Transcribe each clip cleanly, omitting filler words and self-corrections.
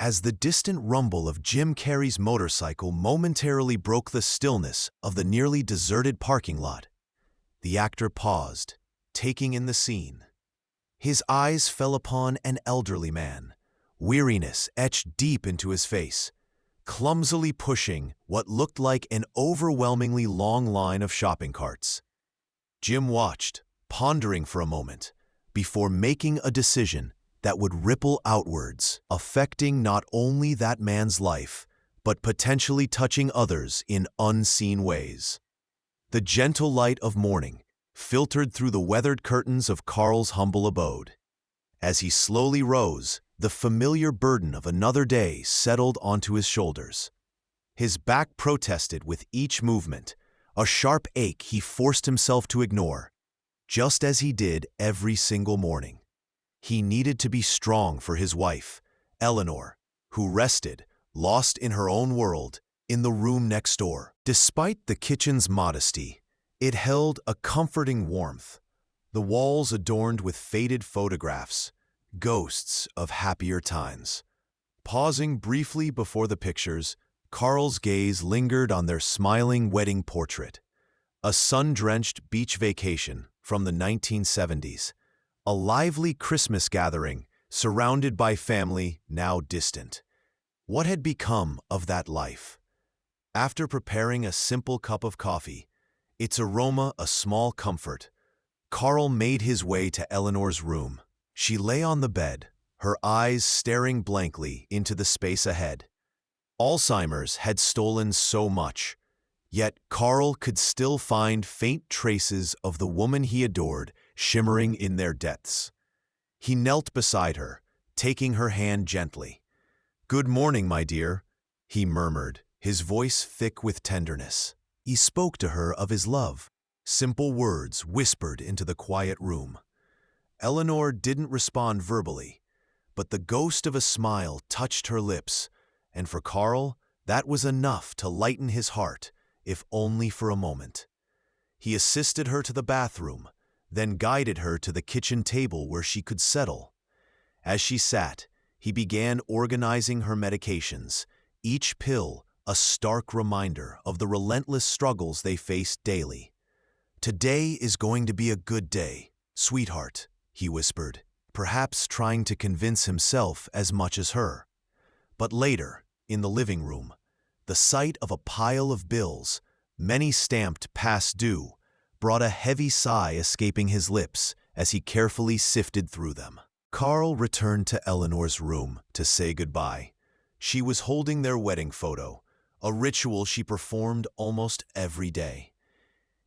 as the distant rumble of Jim Carrey's motorcycle momentarily broke the stillness of the nearly deserted parking lot. The actor paused, taking in the scene. His eyes fell upon an elderly man, weariness etched deep into his face, clumsily pushing what looked like an overwhelmingly long line of shopping carts. Jim watched, pondering for a moment, before making a decision that would ripple outwards, affecting not only that man's life, but potentially touching others in unseen ways. The gentle light of morning filtered through the weathered curtains of Carl's humble abode. As he slowly rose, the familiar burden of another day settled onto his shoulders. His back protested with each movement, a sharp ache he forced himself to ignore, just as he did every single morning. He needed to be strong for his wife, Eleanor, who rested, lost in her own world, in the room next door. Despite the kitchen's modesty, it held a comforting warmth, the walls adorned with faded photographs, ghosts of happier times. Pausing briefly before the pictures, Carl's gaze lingered on their smiling wedding portrait, a sun-drenched beach vacation from the 1970s. A lively Christmas gathering, surrounded by family now distant. What had become of that life? After preparing a simple cup of coffee, its aroma a small comfort, Carl made his way to Eleanor's room. She lay on the bed, her eyes staring blankly into the space ahead. Alzheimer's had stolen so much, yet Carl could still find faint traces of the woman he adored shimmering in their depths. He knelt beside her, taking her hand gently. "Good morning, my dear," he murmured, his voice thick with tenderness. He spoke to her of his love, simple words whispered into the quiet room. Eleanor didn't respond verbally, but the ghost of a smile touched her lips, and for Carl, that was enough to lighten his heart, if only for a moment. He assisted her to the bathroom, then guided her to the kitchen table where she could settle. As she sat, he began organizing her medications, each pill a stark reminder of the relentless struggles they faced daily. "Today is going to be a good day, sweetheart," he whispered, perhaps trying to convince himself as much as her. But later, in the living room, the sight of a pile of bills, many stamped past due, brought a heavy sigh escaping his lips as he carefully sifted through them. Carl returned to Eleanor's room to say goodbye. She was holding their wedding photo, a ritual she performed almost every day.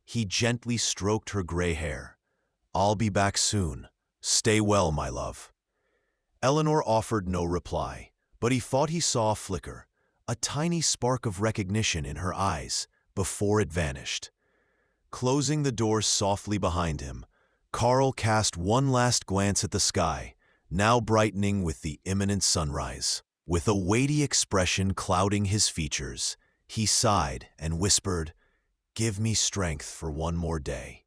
He gently stroked her gray hair. "I'll be back soon. Stay well, my love." Eleanor offered no reply, but he thought he saw a flicker, a tiny spark of recognition in her eyes, before it vanished. Closing the door softly behind him, Carl cast one last glance at the sky, now brightening with the imminent sunrise. With a weighty expression clouding his features, he sighed and whispered, "Give me strength for one more day."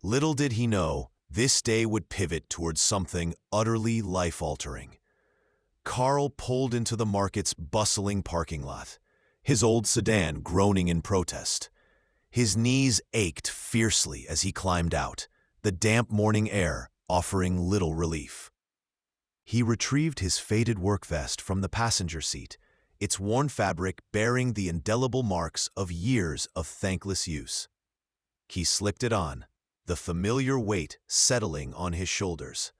Little did he know, this day would pivot towards something utterly life-altering. Carl pulled into the market's bustling parking lot, his old sedan groaning in protest. His knees ached fiercely as he climbed out, the damp morning air offering little relief. He retrieved his faded work vest from the passenger seat, its worn fabric bearing the indelible marks of years of thankless use. He slipped it on, the familiar weight settling on his shoulders.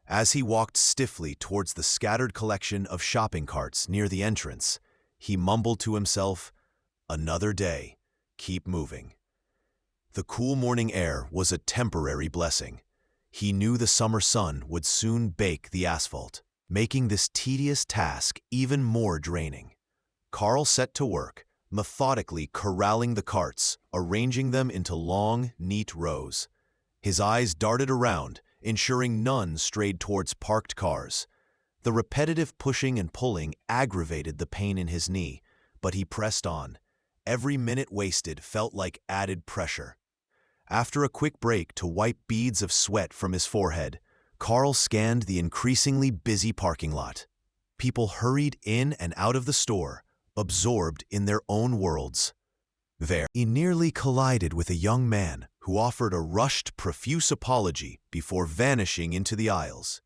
As he walked stiffly towards the scattered collection of shopping carts near the entrance, he mumbled to himself, "Another day. Keep moving." The cool morning air was a temporary blessing. He knew the summer sun would soon bake the asphalt, making this tedious task even more draining. Carl set to work, methodically corralling the carts, arranging them into long, neat rows. His eyes darted around, ensuring none strayed towards parked cars. The repetitive pushing and pulling aggravated the pain in his knee, but he pressed on. Every minute wasted felt like added pressure. After a quick break to wipe beads of sweat from his forehead, Carl scanned the increasingly busy parking lot. People hurried in and out of the store, absorbed in their own worlds. There, he nearly collided with a young man who offered a rushed, profuse apology before vanishing into the aisles.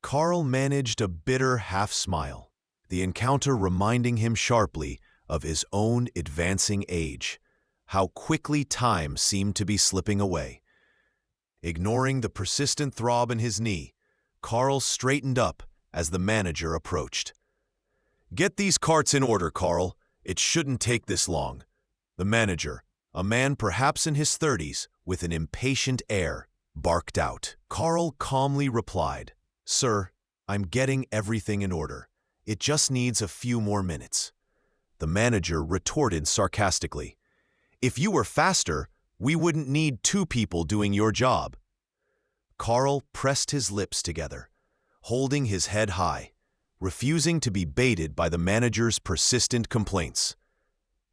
Carl managed a bitter half-smile, the encounter reminding him sharply of his own advancing age, how quickly time seemed to be slipping away. Ignoring the persistent throb in his knee, Carl straightened up as the manager approached. "Get these carts in order, Carl. It shouldn't take this long." The manager, a man perhaps in his 30s, with an impatient air, barked out. Carl calmly replied, "Sir, I'm getting everything in order. It just needs a few more minutes." The manager retorted sarcastically, "If you were faster, we wouldn't need two people doing your job." Carl pressed his lips together, holding his head high, refusing to be baited by the manager's persistent complaints.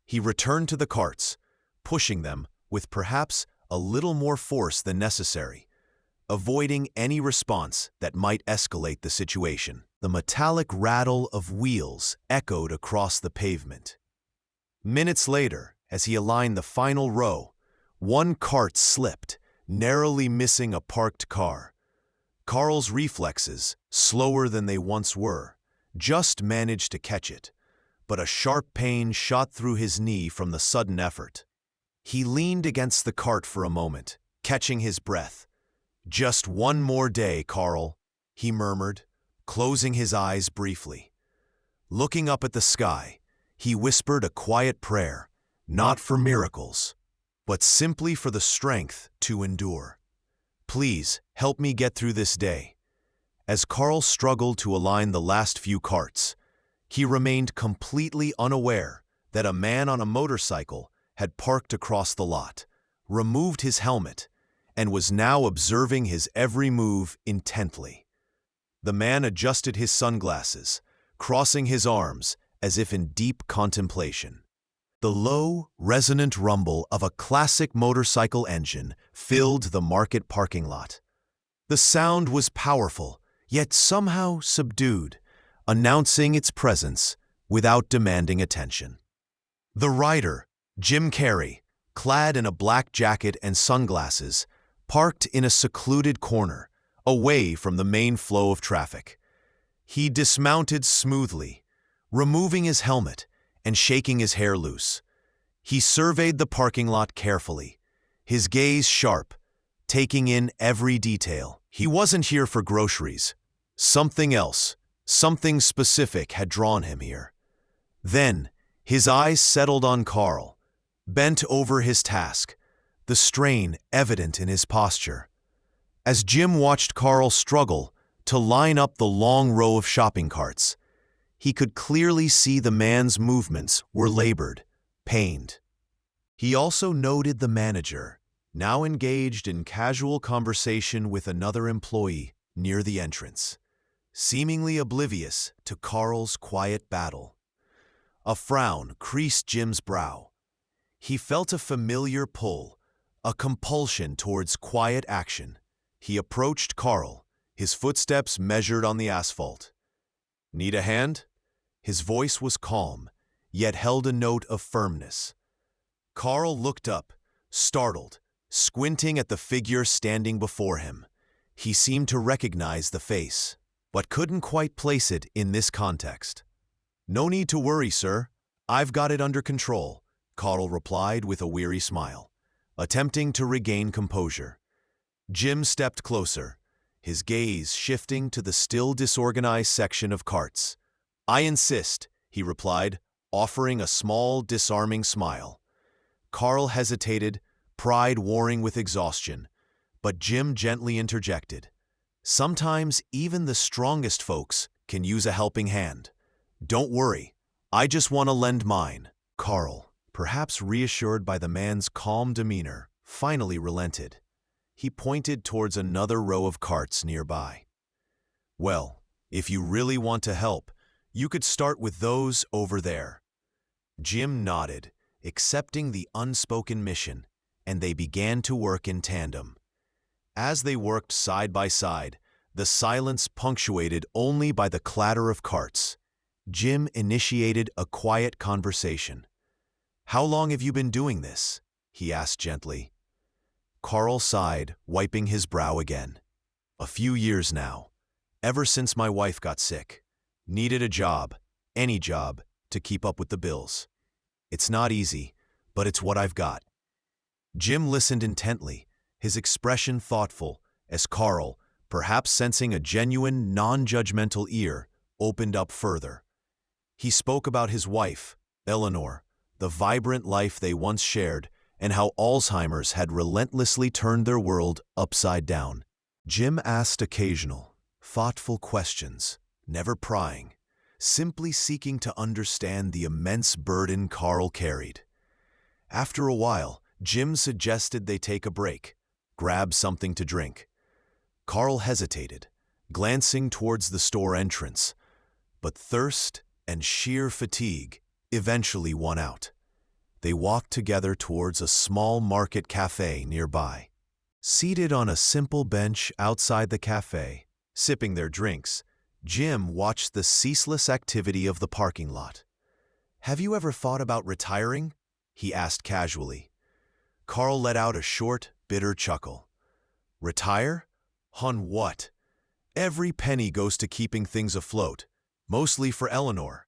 He returned to the carts, pushing them with perhaps a little more force than necessary, avoiding any response that might escalate the situation. The metallic rattle of wheels echoed across the pavement. Minutes later, as he aligned the final row, one cart slipped, narrowly missing a parked car. Carl's reflexes, slower than they once were, just managed to catch it, but a sharp pain shot through his knee from the sudden effort. He leaned against the cart for a moment, catching his breath. "Just one more day, Carl," he murmured, closing his eyes briefly. Looking up at the sky, he whispered a quiet prayer, not for miracles, but simply for the strength to endure. "Please, help me get through this day." As Carl struggled to align the last few carts, he remained completely unaware that a man on a motorcycle had parked across the lot, removed his helmet, and was now observing his every move intently. The man adjusted his sunglasses, crossing his arms as if in deep contemplation. The low, resonant rumble of a classic motorcycle engine filled the market parking lot. The sound was powerful, yet somehow subdued, announcing its presence without demanding attention. The rider, Jim Carrey, clad in a black jacket and sunglasses, parked in a secluded corner, away from the main flow of traffic. He dismounted smoothly, removing his helmet and shaking his hair loose. He surveyed the parking lot carefully, his gaze sharp, taking in every detail. He wasn't here for groceries. Something else, something specific had drawn him here. Then, his eyes settled on Carl, bent over his task, the strain evident in his posture. As Jim watched Carl struggle to line up the long row of shopping carts, he could clearly see the man's movements were labored, pained. He also noted the manager, now engaged in casual conversation with another employee near the entrance, seemingly oblivious to Carl's quiet battle. A frown creased Jim's brow. He felt a familiar pull, a compulsion towards quiet action. He approached Carl, his footsteps measured on the asphalt. "Need a hand?" His voice was calm, yet held a note of firmness. Carl looked up, startled, squinting at the figure standing before him. He seemed to recognize the face, but couldn't quite place it in this context. "No need to worry, sir. I've got it under control," Carl replied with a weary smile, attempting to regain composure. Jim stepped closer, his gaze shifting to the still disorganized section of carts. "I insist," he replied, offering a small, disarming smile. Carl hesitated, pride warring with exhaustion, but Jim gently interjected. "Sometimes even the strongest folks can use a helping hand. Don't worry, I just want to lend mine." Carl, perhaps reassured by the man's calm demeanor, finally relented. He pointed towards another row of carts nearby. "Well, if you really want to help, you could start with those over there." Jim nodded, accepting the unspoken mission, and they began to work in tandem. As they worked side by side, The silence punctuated only by the clatter of carts. Jim initiated a quiet conversation. "How long have you been doing this?" he asked gently. Carl sighed, wiping his brow again. "A few years now. Ever since my wife got sick. Needed a job, any job, to keep up with the bills. It's not easy, but it's what I've got." Jim listened intently, his expression thoughtful, as Carl, perhaps sensing a genuine, non-judgmental ear, opened up further. He spoke about his wife, Eleanor, the vibrant life they once shared, and how Alzheimer's had relentlessly turned their world upside down. Jim asked occasional, thoughtful questions, never prying, simply seeking to understand the immense burden Carl carried. After a while, Jim suggested they take a break, grab something to drink. Carl hesitated, glancing towards the store entrance, but thirst and sheer fatigue eventually won out. They walked together towards a small market cafe nearby. Seated on a simple bench outside the cafe, sipping their drinks, Jim watched the ceaseless activity of the parking lot. "Have you ever thought about retiring?" he asked casually. Carl let out a short, bitter chuckle. "Retire? On what? Every penny goes to keeping things afloat, mostly for Eleanor."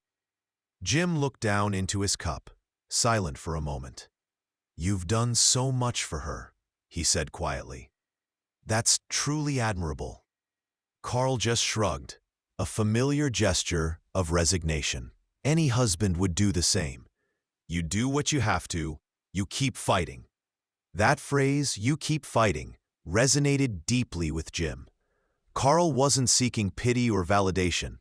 Jim looked down into his cup, silent for a moment. "You've done so much for her," he said quietly. "That's truly admirable." Carl just shrugged, a familiar gesture of resignation. Any husband would do the same. You do what you have to, you keep fighting. That phrase, "you keep fighting," resonated deeply with Jim. Carl wasn't seeking pity or validation.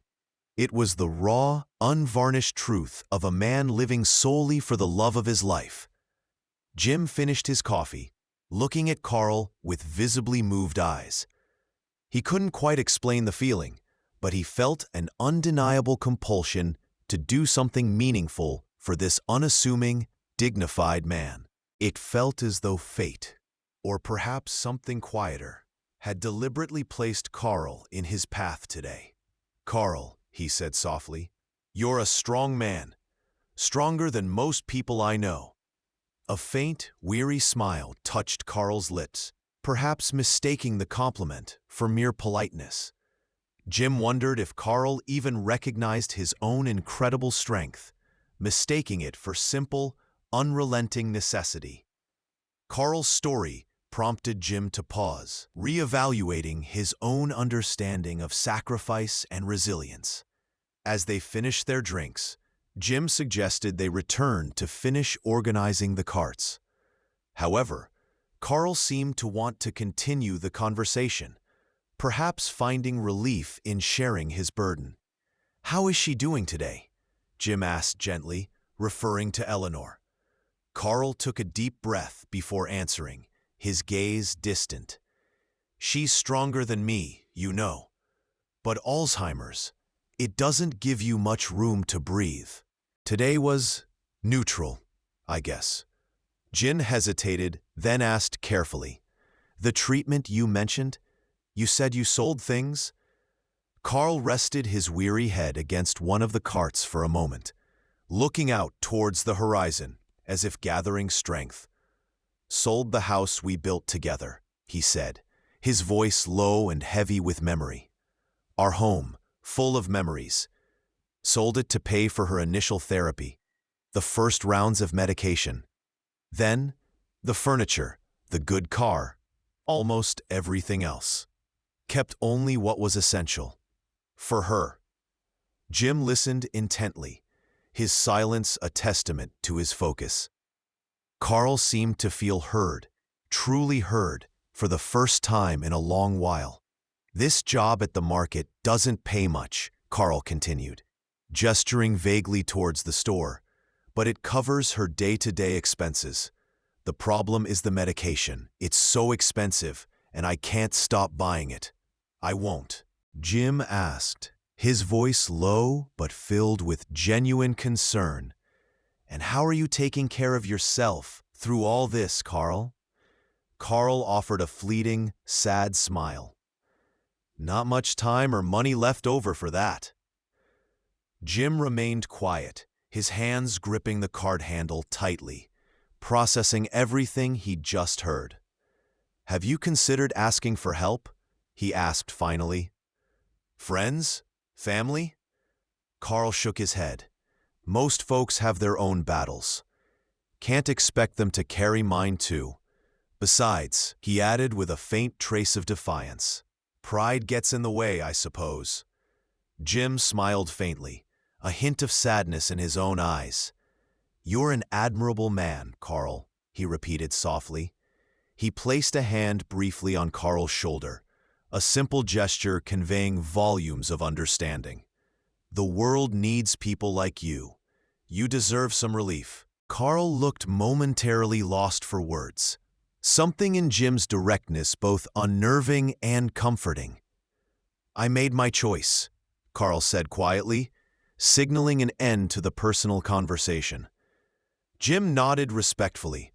It was the raw, unvarnished truth of a man living solely for the love of his life. Jim finished his coffee, looking at Carl with visibly moved eyes. He couldn't quite explain the feeling, but he felt an undeniable compulsion to do something meaningful for this unassuming, dignified man. It felt as though fate, or perhaps something quieter, had deliberately placed Carl in his path today. "Carl," he said softly, "you're a strong man, stronger than most people I know." A faint, weary smile touched Carl's lips, perhaps mistaking the compliment for mere politeness. Jim wondered if Carl even recognized his own incredible strength, mistaking it for simple, unrelenting necessity. Carl's story prompted Jim to pause, reevaluating his own understanding of sacrifice and resilience. As they finished their drinks, Jim suggested they return to finish organizing the carts. However, Carl seemed to want to continue the conversation, perhaps finding relief in sharing his burden. "How is she doing today?" Jim asked gently, referring to Eleanor. Carl took a deep breath before answering, his gaze distant. "She's stronger than me, you know. But Alzheimer's, it doesn't give you much room to breathe." Today was neutral, I guess. Jim hesitated, then asked carefully, "The treatment you mentioned? You said you sold things?" Carl rested his weary head against one of the carts for a moment, looking out towards the horizon, as if gathering strength. "Sold the house we built together," he said, his voice low and heavy with memory. "Our home, full of memories. Sold it to pay for her initial therapy, the first rounds of medication. Then, the furniture, the good car, almost everything else. Kept only what was essential. For her." Jim listened intently, his silence a testament to his focus. Carl seemed to feel heard, truly heard, for the first time in a long while. "This job at the market doesn't pay much," Carl continued, gesturing vaguely towards the store, "but it covers her day-to-day expenses. The problem is the medication. It's so expensive, and I can't stop buying it." "I won't?" Jim asked, his voice low but filled with genuine concern. "And how are you taking care of yourself through all this, Carl?" Carl offered a fleeting, sad smile. Not much time or money left over for that. Jim remained quiet, his hands gripping the card handle tightly, processing everything he'd just heard. "Have you considered asking for help?" he asked finally. "Friends? Family?" Carl shook his head. "Most folks have their own battles. Can't expect them to carry mine too. Besides," he added with a faint trace of defiance, "pride gets in the way, I suppose." Jim smiled faintly, a hint of sadness in his own eyes. "You're an admirable man, Carl," he repeated softly. He placed a hand briefly on Carl's shoulder, a simple gesture conveying volumes of understanding. "The world needs people like you. You deserve some relief." Carl looked momentarily lost for words, something in Jim's directness both unnerving and comforting. "I made my choice," Carl said quietly, signaling an end to the personal conversation. Jim nodded respectfully,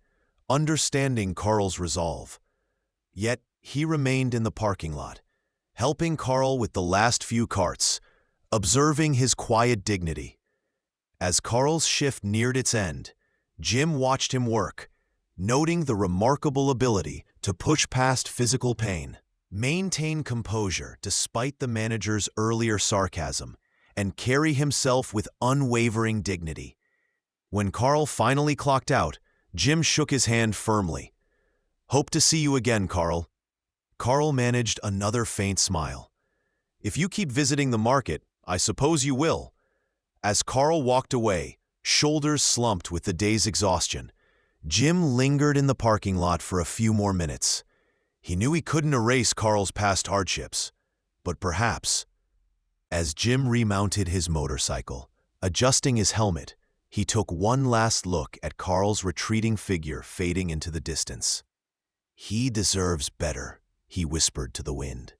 understanding Carl's resolve. Yet he remained in the parking lot, helping Carl with the last few carts, observing his quiet dignity. As Carl's shift neared its end, Jim watched him work, noting the remarkable ability to push past physical pain, maintain composure despite the manager's earlier sarcasm, and carry himself with unwavering dignity. When Carl finally clocked out, Jim shook his hand firmly. "Hope to see you again, Carl." Carl managed another faint smile. "If you keep visiting the market, I suppose you will." As Carl walked away, shoulders slumped with the day's exhaustion, Jim lingered in the parking lot for a few more minutes. He knew he couldn't erase Carl's past hardships, but perhaps. As Jim remounted his motorcycle, adjusting his helmet, he took one last look at Carl's retreating figure fading into the distance. "He deserves better," he whispered to the wind.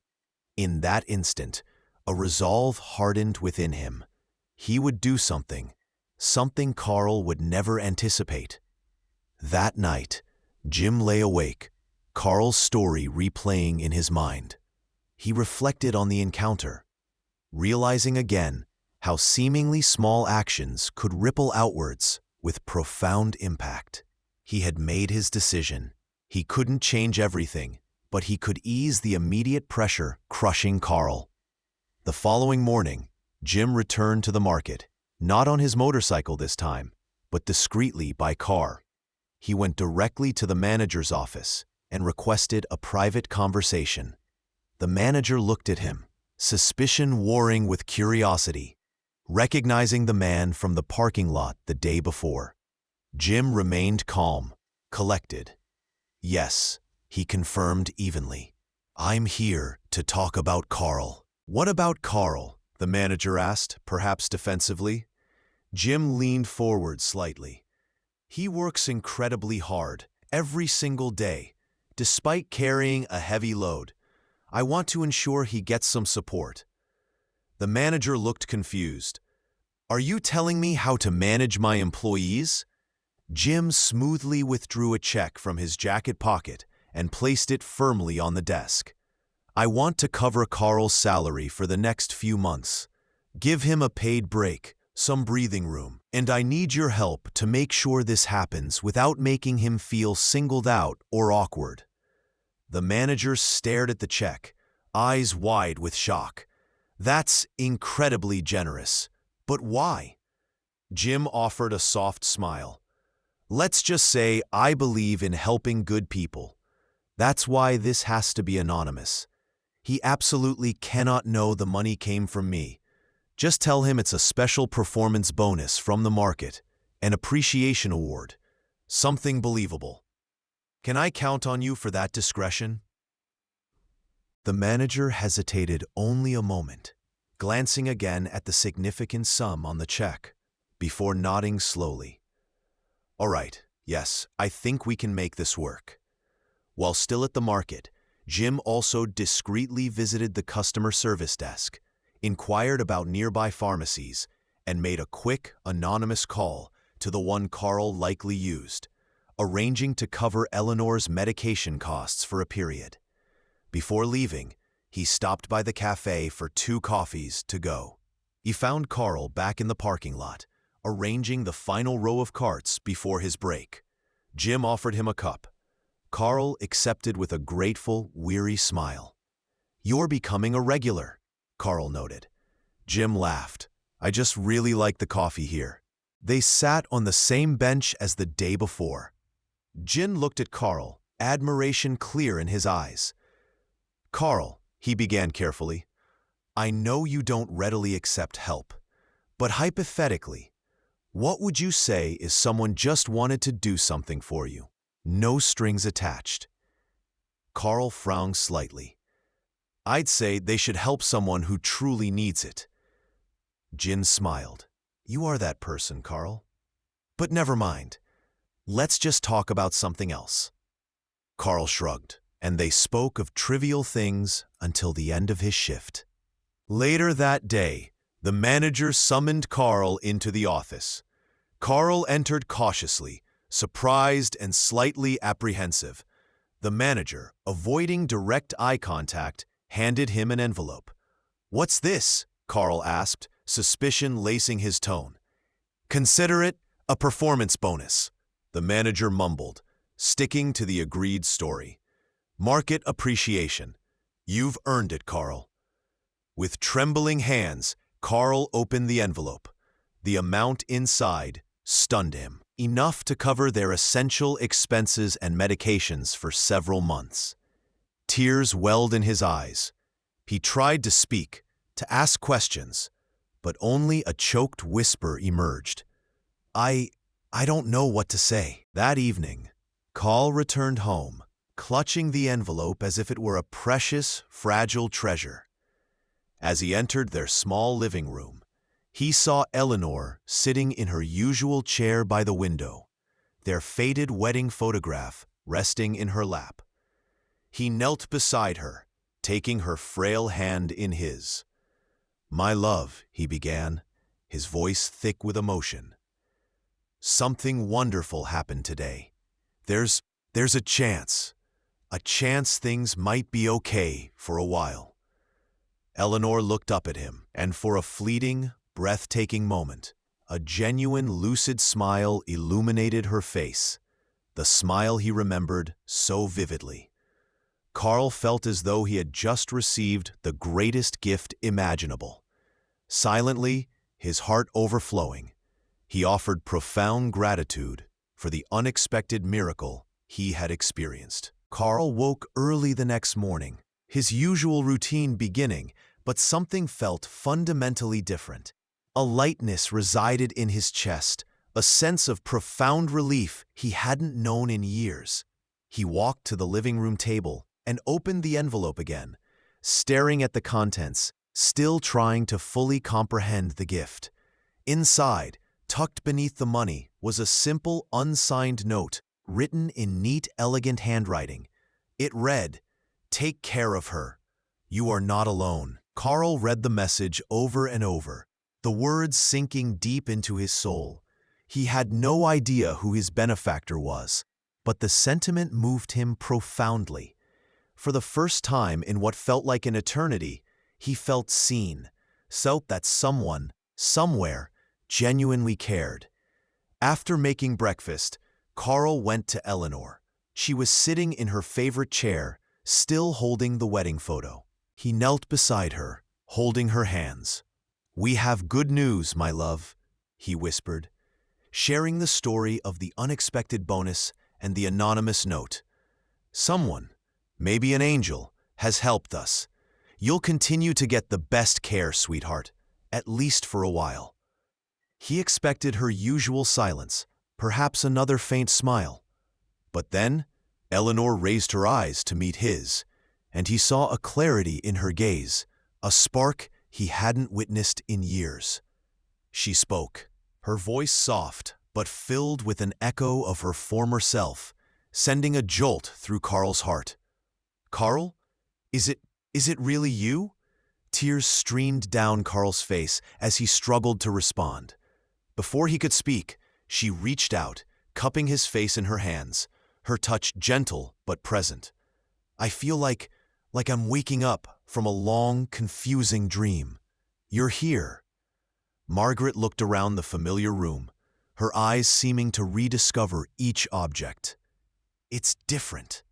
In that instant, a resolve hardened within him. He would do something Carl would never anticipate. That night, Jim lay awake, Carl's story replaying in his mind. He reflected on the encounter, realizing again how seemingly small actions could ripple outwards with profound impact. He had made his decision. He couldn't change everything, but he could ease the immediate pressure crushing Carl. The following morning, Jim returned to the market, not on his motorcycle this time, but discreetly by car. He went directly to the manager's office and requested a private conversation. The manager looked at him, suspicion warring with curiosity, recognizing the man from the parking lot the day before. Jim remained calm, collected. "Yes," he confirmed evenly. "I'm here to talk about Carl." "What about Carl?" the manager asked, perhaps defensively. Jim leaned forward slightly. "He works incredibly hard, every single day, despite carrying a heavy load. I want to ensure he gets some support." The manager looked confused. "Are you telling me how to manage my employees?" Jim smoothly withdrew a check from his jacket pocket and placed it firmly on the desk. "I want to cover Carl's salary for the next few months. Give him a paid break, some breathing room, and I need your help to make sure this happens without making him feel singled out or awkward." The manager stared at the check, eyes wide with shock. "That's incredibly generous. But why?" Jim offered a soft smile. "Let's just say I believe in helping good people. That's why this has to be anonymous. He absolutely cannot know the money came from me. Just tell him it's a special performance bonus from the market, an appreciation award, something believable. Can I count on you for that discretion?" The manager hesitated only a moment, glancing again at the significant sum on the check, before nodding slowly. "All right, yes, I think we can make this work." While still at the market, Jim also discreetly visited the customer service desk, inquired about nearby pharmacies, and made a quick, anonymous call to the one Carl likely used, arranging to cover Eleanor's medication costs for a period. Before leaving, he stopped by the cafe for 2 coffees to go. He found Carl back in the parking lot, arranging the final row of carts before his break. Jim offered him a cup. Carl accepted with a grateful, weary smile. "You're becoming a regular," Carl noted. Jim laughed. "I just really like the coffee here." They sat on the same bench as the day before. Jim looked at Carl, admiration clear in his eyes. "Carl," he began carefully, "I know you don't readily accept help, but hypothetically, what would you say if someone just wanted to do something for you? No strings attached." Carl frowned slightly. "I'd say they should help someone who truly needs it." Jim smiled. "You are that person, Carl. But never mind. Let's just talk about something else." Carl shrugged, and they spoke of trivial things until the end of his shift. Later that day, the manager summoned Carl into the office. Carl entered cautiously, surprised and slightly apprehensive. The manager, avoiding direct eye contact, handed him an envelope. "What's this?" Carl asked, suspicion lacing his tone. "Consider it a performance bonus," the manager mumbled, sticking to the agreed story. "Market appreciation. You've earned it, Carl." With trembling hands, Carl opened the envelope. The amount inside stunned him, enough to cover their essential expenses and medications for several months. Tears welled in his eyes. He tried to speak, to ask questions, but only a choked whisper emerged. I don't know what to say." That evening, Carl returned home, clutching the envelope as if it were a precious, fragile treasure. As he entered their small living room, he saw Eleanor sitting in her usual chair by the window, their faded wedding photograph resting in her lap. He knelt beside her, taking her frail hand in his. "My love," he began, his voice thick with emotion. "Something wonderful happened today. There's a chance things might be okay for a while." Eleanor looked up at him, and for a fleeting, breathtaking moment, a genuine lucid smile illuminated her face, the smile he remembered so vividly. Carl felt as though he had just received the greatest gift imaginable. Silently, his heart overflowing, he offered profound gratitude for the unexpected miracle he had experienced. Carl woke early the next morning, his usual routine beginning, but something felt fundamentally different. A lightness resided in his chest, a sense of profound relief he hadn't known in years. He walked to the living room table and opened the envelope again, staring at the contents, still trying to fully comprehend the gift. Inside, tucked beneath the money, was a simple, unsigned note, written in neat, elegant handwriting. It read, "Take care of her. You are not alone." Carl read the message over and over, the words sinking deep into his soul. He had no idea who his benefactor was, but the sentiment moved him profoundly. For the first time in what felt like an eternity, he felt seen, felt that someone, somewhere, genuinely cared. After making breakfast, Carl went to Eleanor. She was sitting in her favorite chair, still holding the wedding photo. He knelt beside her, holding her hands. "We have good news, my love," he whispered, sharing the story of the unexpected bonus and the anonymous note. "Someone, maybe an angel, has helped us. You'll continue to get the best care, sweetheart, at least for a while." He expected her usual silence, perhaps another faint smile. But then, Eleanor raised her eyes to meet his, and he saw a clarity in her gaze, a spark he hadn't witnessed in years. She spoke, her voice soft but filled with an echo of her former self, sending a jolt through Carl's heart. "Carl? Is it really you?" Tears streamed down Carl's face as he struggled to respond. Before he could speak, she reached out, cupping his face in her hands, her touch gentle but present. "I feel like I'm waking up from a long, confusing dream. You're here." Margaret looked around the familiar room, her eyes seeming to rediscover each object. "It's different.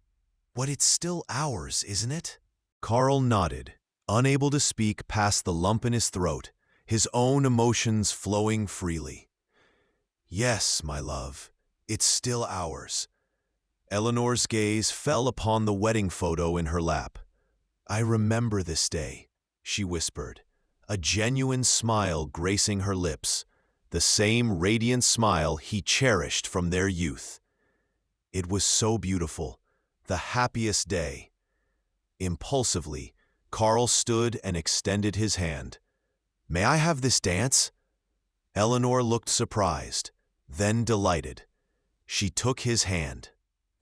But it's still ours, isn't it?" Carl nodded, unable to speak past the lump in his throat, his own emotions flowing freely. "Yes, my love, it's still ours." Eleanor's gaze fell upon the wedding photo in her lap. "I remember this day," she whispered, a genuine smile gracing her lips, the same radiant smile he cherished from their youth. It was so beautiful, the happiest day. Impulsively, Carl stood and extended his hand. "May I have this dance?" Eleanor looked surprised, then delighted. She took his hand,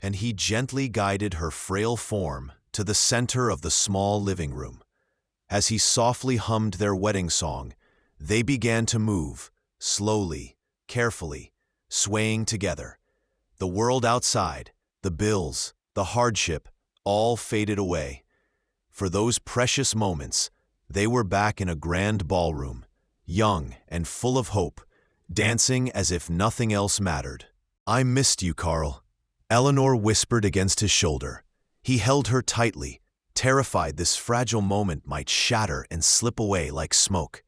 and he gently guided her frail form to the center of the small living room. As he softly hummed their wedding song, they began to move, slowly, carefully, swaying together. The world outside, the bills, the hardship, all faded away. For those precious moments, they were back in a grand ballroom, young and full of hope, dancing as if nothing else mattered. "I missed you, Carl," Eleanor whispered against his shoulder. He held her tightly, terrified this fragile moment might shatter and slip away like smoke.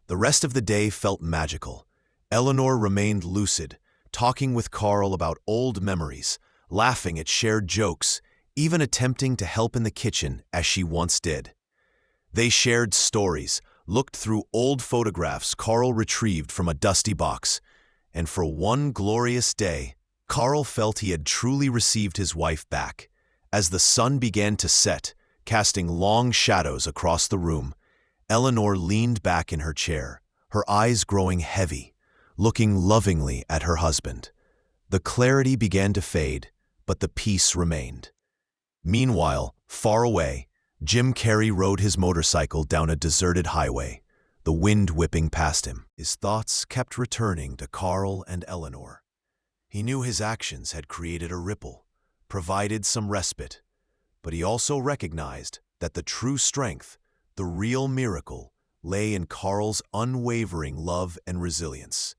The rest of the day felt magical. Eleanor remained lucid, talking with Carl about old memories, laughing at shared jokes, even attempting to help in the kitchen as she once did. They shared stories, looked through old photographs Carl retrieved from a dusty box, and for one glorious day, Carl felt he had truly received his wife back. As the sun began to set, casting long shadows across the room, Eleanor leaned back in her chair, her eyes growing heavy, looking lovingly at her husband. The clarity began to fade, but the peace remained. Meanwhile, far away, Jim Carrey rode his motorcycle down a deserted highway, the wind whipping past him. His thoughts kept returning to Carl and Eleanor. He knew his actions had created a ripple, provided some respite, but he also recognized that the true strength, the real miracle, lay in Carl's unwavering love and resilience.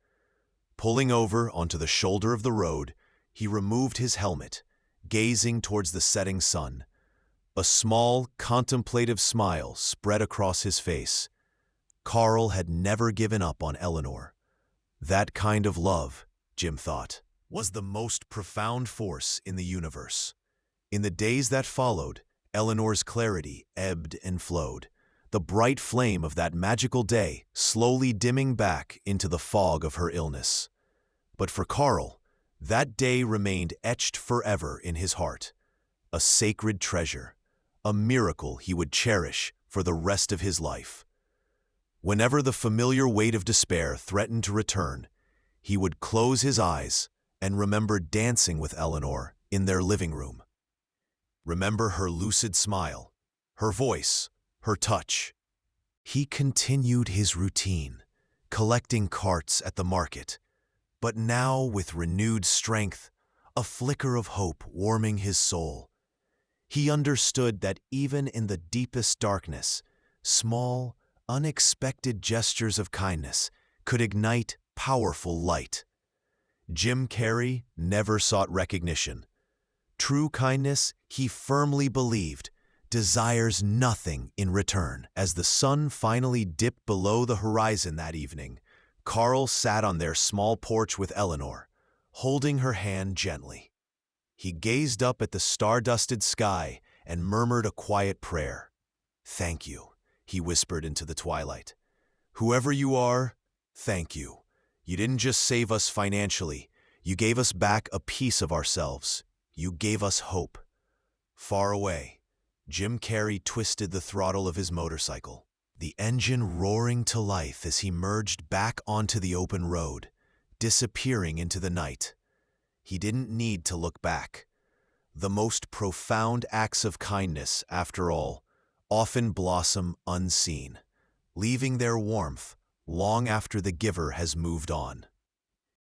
Pulling over onto the shoulder of the road, he removed his helmet, gazing towards the setting sun. A small, contemplative smile spread across his face. Carl had never given up on Eleanor. That kind of love, Jim thought, was the most profound force in the universe. In the days that followed, Eleanor's clarity ebbed and flowed, the bright flame of that magical day slowly dimming back into the fog of her illness. But for Carl, that day remained etched forever in his heart, a sacred treasure, a miracle he would cherish for the rest of his life. Whenever the familiar weight of despair threatened to return, he would close his eyes and remember dancing with Eleanor in their living room. Remember her lucid smile, her voice, her touch. He continued his routine, collecting carts at the market, but now with renewed strength, a flicker of hope warming his soul. He understood that even in the deepest darkness, small, unexpected gestures of kindness could ignite powerful light. Jim Carrey never sought recognition. True kindness, he firmly believed, desires nothing in return. As the sun finally dipped below the horizon that evening, Carl sat on their small porch with Eleanor, holding her hand gently. He gazed up at the star-dusted sky and murmured a quiet prayer. "Thank you," he whispered into the twilight. "Whoever you are, thank you. You didn't just save us financially, you gave us back a piece of ourselves. You gave us hope." Far away, Jim Carrey twisted the throttle of his motorcycle, the engine roaring to life as he merged back onto the open road, disappearing into the night. He didn't need to look back. The most profound acts of kindness, after all, often blossom unseen, leaving their warmth long after the giver has moved on.